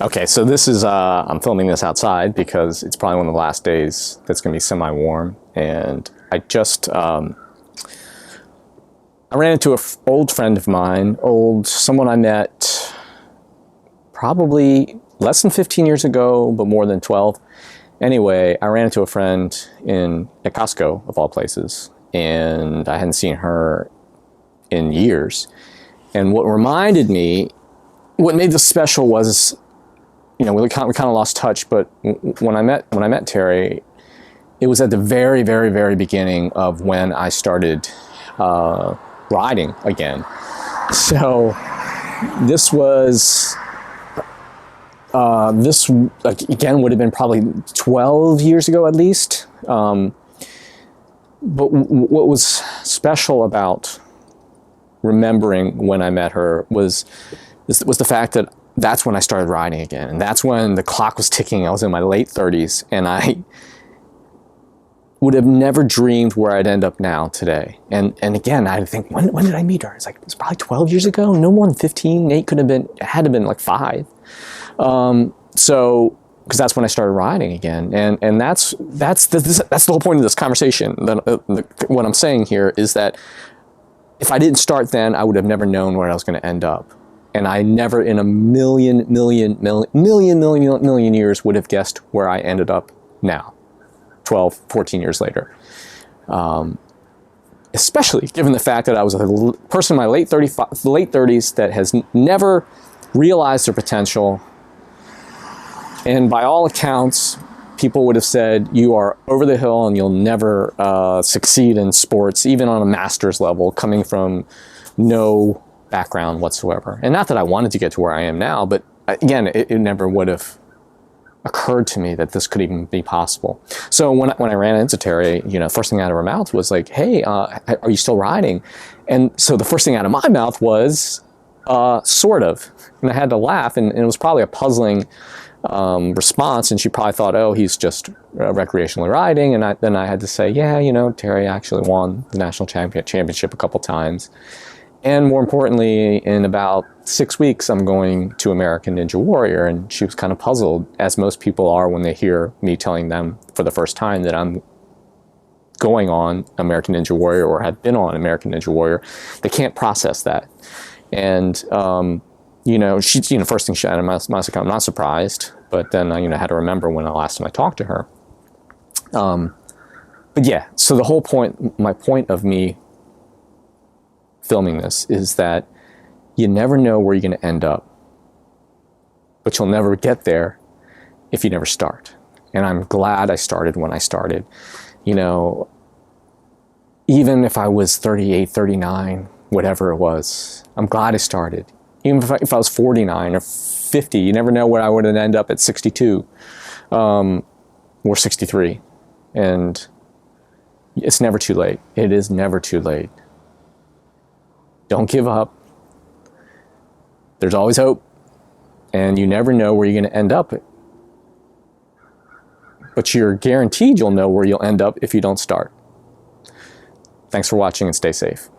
Okay, so this is, I'm filming this outside because it's probably one of the last days that's going to be semi-warm. And I ran into an old friend of mine, someone I met probably less than 15 years ago, but more than 12. Anyway, I ran into a friend at Costco, of all places, and I hadn't seen her in years. And what made this special was, we kind of lost touch, but when I met Terry, it was at the very, very, very beginning of when I started riding again. So this again would have been probably 12 years ago at least. But what was special about remembering when I met her was the fact that that's when I started riding again. And that's when the clock was ticking. I was in my late 30s, and I would have never dreamed where I'd end up now today. And again, I think, when did I meet her? It's probably 12 years ago, no more than 15. Nate had to have been like 5. So, because that's when I started riding again. And that's the whole point of this conversation. What I'm saying here is that if I didn't start then, I would have never known where I was going to end up. And I never in a million years would have guessed where I ended up now, 12, 14 years later. Especially given the fact that I was a person in my late 30s that has never realized their potential. And by all accounts, people would have said, you are over the hill and you'll never succeed in sports, even on a master's level, coming from no background whatsoever. And not that I wanted to get to where I am now, but again, it never would have occurred to me that this could even be possible. So when I ran into Terry, first thing out of her mouth was like, hey, are you still riding? And so the first thing out of my mouth was, sort of. And I had to laugh, and it was probably a puzzling response, and she probably thought, oh, he's just recreationally riding. And then I had to say, yeah, Terry actually won the national championship a couple times. And more importantly, in about 6 weeks, I'm going to American Ninja Warrior. And she was kind of puzzled, as most people are when they hear me telling them for the first time that I'm going on American Ninja Warrior or have been on American Ninja Warrior. They can't process that. And, she, first thing she had, I'm not surprised. But then, I had to remember when the last time I talked to her. But yeah, so the whole point, my point of me filming this is that you never know where you're going to end up, but you'll never get there if you never start. And I'm glad I started when I started. Even if I was 38, 39, whatever it was, I'm glad I started. Even if I was 49 or 50, you never know where I would end up at 62 or 63. And it's never too late. It is never too late. Don't give up. There's always hope. And you never know where you're going to end up. But you're guaranteed you'll know where you'll end up if you don't start. Thanks for watching, and stay safe.